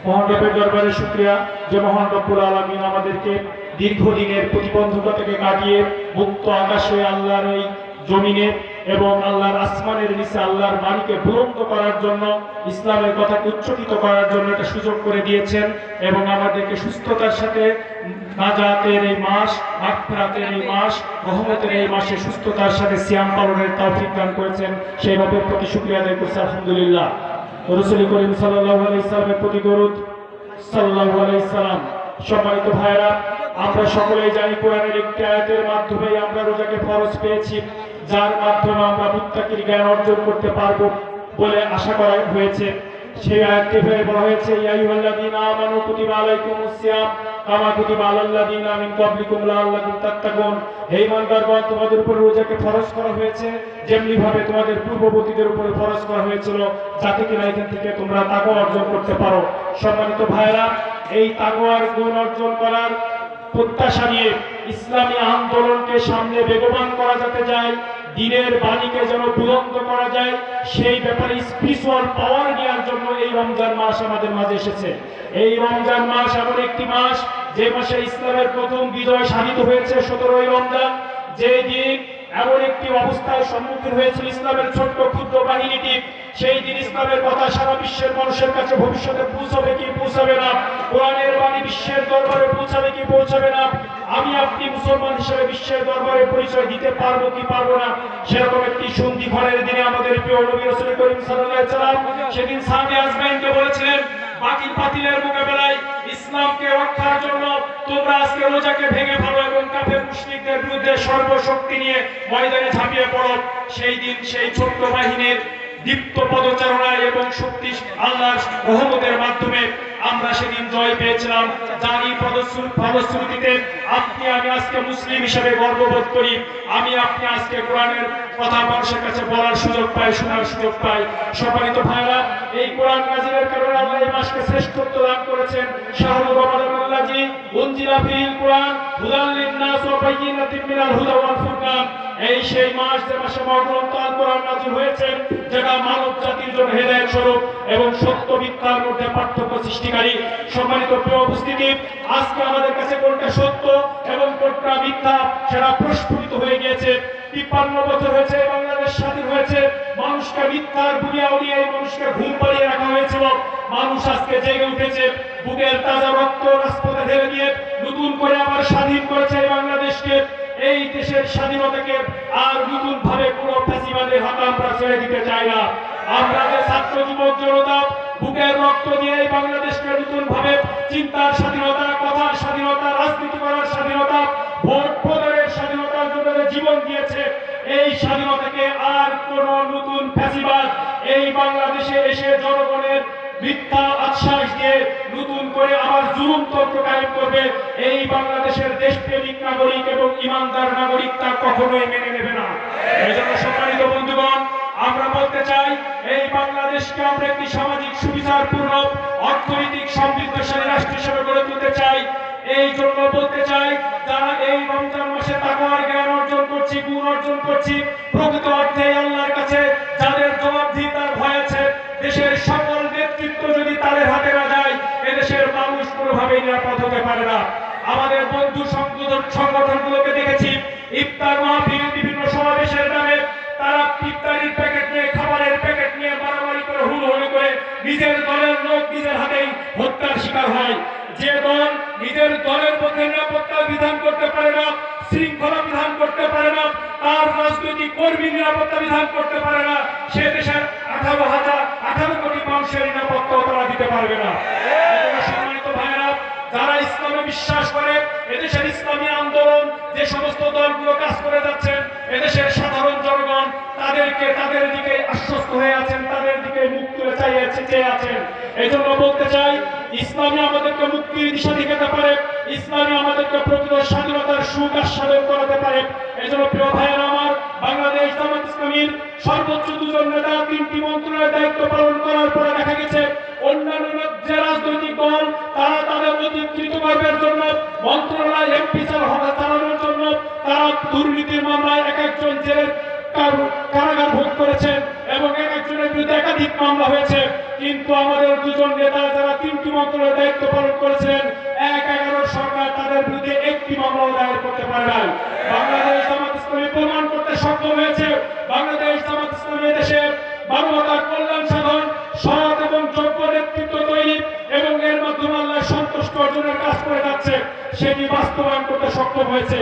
মহান রবের দরবারে শুকরিয়া যে মহান রব্বুল আলামিন আমাদেরকে দীর্ঘদিনের প্রতিবন্ধকতা থেকে কাটিয়ে মুক্ত আকাশে আল্লাহর এই জমিনে এবং আল্লাহর আসমানের নিচে আল্লাহর বাণীকে বুলন্দ করার জন্য, ইসলামের কথাকে উচ্চকিত করার জন্য একটা সুযোগ করে দিয়েছেন এবং আমাদেরকে সুস্থতার সাথে নাজাতের এই মাস, মাগফিরাতের এই মাস, রহমতের এই মাসে সুস্থতার সাথে সিয়াম পালনের তৌফিক দান করেছেন। সেইভাবে প্রতি শুকরিয়া আদায় করছি আলহামদুলিল্লাহ। রাসূল করিম সাল্লাল্লাহু আলাইহি সাল্লামের প্রতি দরুদ সাল্লাল্লাহু আলাইহি সাল্লাম। সম্মানিত ভাইরা, আমরা সকলেই জানি কোরআনের একটি আয়াতের মাধ্যমে আমরা রোজাকে ফরজ পেয়েছি, যার মাধ্যমে আমরা মুত্তাকির জ্ঞান অর্জন করতে পারবো বলে আশা করা হয়েছে। সেই আয়াতটি বলা হয়েছে, ইয়া আইয়ুহাল্লাযীনা আমানু কুতিবা আলাইকুমুস সিয়াম কামা কুতিবা আলাল্লাযীনা মিন ক্বাবলিকুম লাআল্লাকুম তাত্তাকুন। হে ঈমানদারগণ, তোমাদের উপর রোজাকে ফরজ করা হয়েছে যেমনি ভাবে তোমাদের পূর্ববর্তীদের উপরে ফরজ করা হয়েছিল, যাতে কিনা এখান থেকে তোমরা তাকওয়া অর্জন করতে পারো। সম্মানিত ভাইরা, এই তাকওয়ার গুণ অর্জন করার প্রত্যাশা নিয়ে ইসলামী আন্দোলনকে সামনে বেগবান করা যেতে যায়, দ্বীনের বাণীকে যেন বুলন্দ করা যায়, সেই ব্যাপারে স্পিরিচুয়াল পাওয়ার নেওয়ার জন্য এই রমজান মাস আমাদের মাঝে এসেছে। এই রমজান মাস এমন একটি মাস যে মাসে ইসলামের প্রথম বিজয় সাধিত হয়েছে 17ই রমজান। যে দিন এমন একটি অবস্থার সম্মুখীন হয়েছিল ইসলামের ছোট্ট ক্ষুদ্র বাহিনীটি, সেই দিন ইসলামের কথা সারা বিশ্বের মানুষের কাছে ভবিষ্যতে পৌঁছাবে কি পৌঁছাবে না, কোরআনের বাণী বিশ্বের দরবারে পৌঁছাবে কি পৌঁছাবে না, আমি আপনি মুসলমান হিসেবে বিশ্বের দরবারে পরিচয় দিতে পারবো কি পারবো না, সেরকম একটি সন্ধিক্ষণের দিনে আমাদের প্রিয় নবী রাসূল করিম সাল্লাল্লাহু আলাইহি ওয়াসাল্লাম সেদিন সাহাবী আজমাইনকে বলেছিলেন, বাকি বাতিলের মোকাবেলায় ইসলামকে রক্ষার জন্য তোমরা আজকে রোজাকে ভেঙে ফেলো এবং কাফের মুশরিকদের বিরুদ্ধে সর্বশক্তি নিয়ে ময়দানে ঝাঁপিয়ে পড়ো। সেই দিন সেই ছোট্ট বাহিনীর দীপ্ত পদচারণায় এবং শক্তি আল্লাহর রহমতের মাধ্যমে আমরা সেদিন জয় পেয়েছিলাম। জানি ফলশ্রুতিতে আপনি আমি আজকে মুসলিম হিসেবে গর্ববোধ করি। আমি আপনি আজকে কোরআনের কথা মানুষের কাছে বলার সুযোগ পাই, শোনার সুযোগ পাই। সম্মানিত ভাইরা, এই কোরআন নাযিলের কারণে আল্লাহ এই মাসকে শ্রেষ্ঠত্ব দান করেছেন। শাহরুর রমাদানুল্লাযী উনজিলা ফিল কোরআন হুদাল লিন-নাস ওয়া বায়্যিনাতিন মিনাল হুদা ওয়াল ফুরকান। এই সেই মাস যে মাসে মহাগ্রন্থ আল কোরআন নাযিল হয়েছে, যেটা মানব জাতির জন্য হেদায়েত স্বরূপ এবং সত্য মিথ্যার মধ্যে পার্থক্য সৃষ্টিকারী। সম্মানিত প্রিয় উপস্থিতি, আজকে আমাদের কাছে কোনটা সত্য এবং কোনটা মিথ্যা সেটা প্রস্ফুটিত হয়ে গিয়েছে। 53 বছর হয়েছে বাংলাদেশ স্বাধীন হয়েছে, মানুষকে মিথ্যার বুনিয়া উড়িয়ে মানুষকে ঘুম পাড়িয়ে রাখা হয়েছিল। মানুষ আজকে জেগে উঠেছে, বুকের তাজা রক্ত রাজপথে ঢেলে দিয়ে নতুন করে আবার স্বাধীন করেছে এই বাংলাদেশকে। এই দেশের স্বাধীনতাকে আর নতুন ভাবে কোনো ফ্যাসিবাদের হাতে আমরা ছেড়ে দিতে চাই না। আমরা যে ছাত্র যুবক জনতা বুকের রক্ত দিয়ে এই বাংলাদেশকে নতুন ভাবে চিন্তার স্বাধীনতা, কথার স্বাধীনতা, রাজনীতি করার স্বাধীনতা, ভোট প্রদানের স্বাধীনতার জন্য যে জীবন দিয়েছে, এই স্বাধীনতাকে আর কোন নতুন ফ্যাসিবাদ এই বাংলাদেশে এসে জনগণের মিথ্যা আশ্বাস দিয়ে নতুন করে আবার জুলুমতন্ত্র কায়েম করবে, এই বাংলাদেশের দেশপ্রেমিক নাগরিক এবং ইমানদার নাগরিক তা কখনোই মেনে নেবে না। এজন্য সম্মানিত বন্ধুগণ, আমরা বলতে চাই এই বাংলাদেশকে আমরা একটি সামাজিক সুবিচারপূর্ণ, অর্থনৈতিক সমৃদ্ধশালী রাষ্ট্র হিসেবে গড়ে তুলতে চাই। এই জন্য বলতে চাই, যারা এই রমজান মাসে তাকওয়ার জ্ঞান অর্জন করছি, গুণ অর্জন করছি, প্রকৃত অর্থে আল্লাহর কাছে যাদের জবাবদিহিতার ভয় আছে, দেশের সকল নেতৃত্ব যদি তাদের হাতে না যায়, এদেশের মানুষ কোনোভাবেই নিরাপদ হতে পারে না। আমাদের বন্ধু সংগঠনগুলোকে দেখেছি ইফতার মাহফিল, বিভিন্ন সমাবেশের নামে তারা ইফতারির প্যাকেট নিয়ে, খাবারের প্যাকেট নিয়ে মারামারি করে, হুড়োহুড়ি করে নিজের দলের লোক নিজের হাতেই হত্যার শিকার হয়। যে দল নিজের দলের পক্ষে নিরাপত্তা বিধান করতে পারে না, শৃঙ্খলা বিধান করতে পারে না, তার রাজনৈতিক কর্মী নিরাপত্তা বিধান করতে পারে না, সে দেশের 18 কোটি মানুষের নিরাপত্তাও তারা দিতে পারবে না। সম্মানিত ভাইয়েরা, যারা ইসলামে বিশ্বাস করে, এদেশের ইসলামী আন্দোলন যে সমস্ত দলগুলো কাজ করে যাচ্ছেন, এদেশের সাধারণ জনগণ তাদের দিকে আশ্বস্ত হয়ে আছেন, তাদের দিকে মুখ তুলে চেয়ে আছেন। এই জন্য বলতে চাই, ইসলামী আমাদেরকে মুক্তির দিশা দেখাতে পারে, ইসলামী আমাদেরকে প্রকৃত স্বাধীনতার সুখ আস্বাদন করাতে পারে। এই জন্য প্রিয় ভাইয়েরা আমার, বাংলাদেশ জামাত ইসলামীর সর্বোচ্চ দুজন নেতা 3টি মন্ত্রণালয়ের দায়িত্ব পালন করার পরে দেখা গেছে অন্যান্য যে রাজনৈতিক দল তারা তাদের অধিক কৃতকর্মের জন্য, মন্ত্রণালয় এমপি চালানোর জন্য তারা দুর্নীতির মামলায় এক একজন জেলের কারাগার ভোগ করেছেন এবং এক একজনের বিরুদ্ধে একাধিক মামলা হয়েছে। কিন্তু আমাদের দুজন নেতা যারা 3টি মন্ত্রণালয়ের দায়িত্ব পালন করেছিলেন, 11 সরকার তাদের বিরুদ্ধে একটি মামলা দায়ের করতে পারে নাই। বাংলাদেশ জামাত ইসলামী প্রমাণ করতে সক্ষম হয়েছে বাংলাদেশ জামাত ইসলামী দেশে মানবতার কল্যাণ সাধন, সৎ এবং যোগ্য নেতৃত্ব তৈরি এবং এর মাধ্যমে আল্লাহ সন্তুষ্ট অর্জনের কাজ করে যাচ্ছে, সেটি বাস্তবায়ন করতে সক্ষম হয়েছে।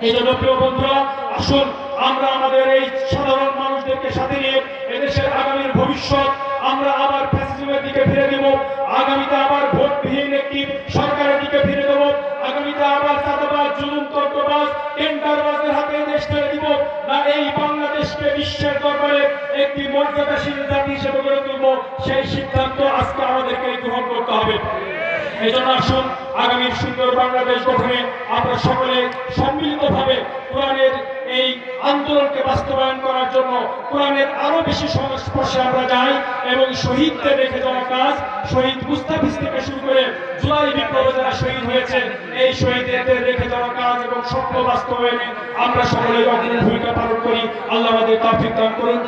এই জন্য প্রিয় বন্ধুরা, আসুন আমরা আমাদের এই সাধারণ মানুষদেরকে সাথে নিয়ে এদেশের আগামীর ভবিষ্যৎ আমরা আবার ফ্যাসিজমের দিকে ফিরে দেব, আগামীতে আবার ভোটবিহীন একটি সরকারের দিকে ফিরে দেব, আগামীতে আবার চাঁদাবাজ, জুলুম, তর্কবাজ, টেন্ডারবাজের হাতে দেশ ছেড়ে দিব না, এই বাংলাদেশকে বিশ্বের দরবারে একটি মর্যাদাশীল জাতি হিসেবে গড়ে তুলব, সেই সিদ্ধান্ত আজকে আমাদেরকে গ্রহণ করতে হবে। এই জন্য আসুন আগামীর সুন্দর বাংলাদেশ গঠনে আমরা সকলে সম্মিলিতভাবে কোরআনের এই আন্দোলনকে বাস্তবায়ন করার জন্য কোরআনের আরো বেশি সংস্পর্শে আমরা যাই এবং শহীদদের রেখে যাওয়া কাজ, শহীদ মুস্তাফিজ থেকে শুরু করে জুলাই বিপ্লবে যারা শহীদ হয়েছেন, এই শহীদদের রেখে যাওয়া কাজ এবং স্বপ্ন বাস্তবায়নে আমরা সকলে অগ্রণী ভূমিকা পালন করি। আল্লাহ আমাদের তৌফিক দান করুন।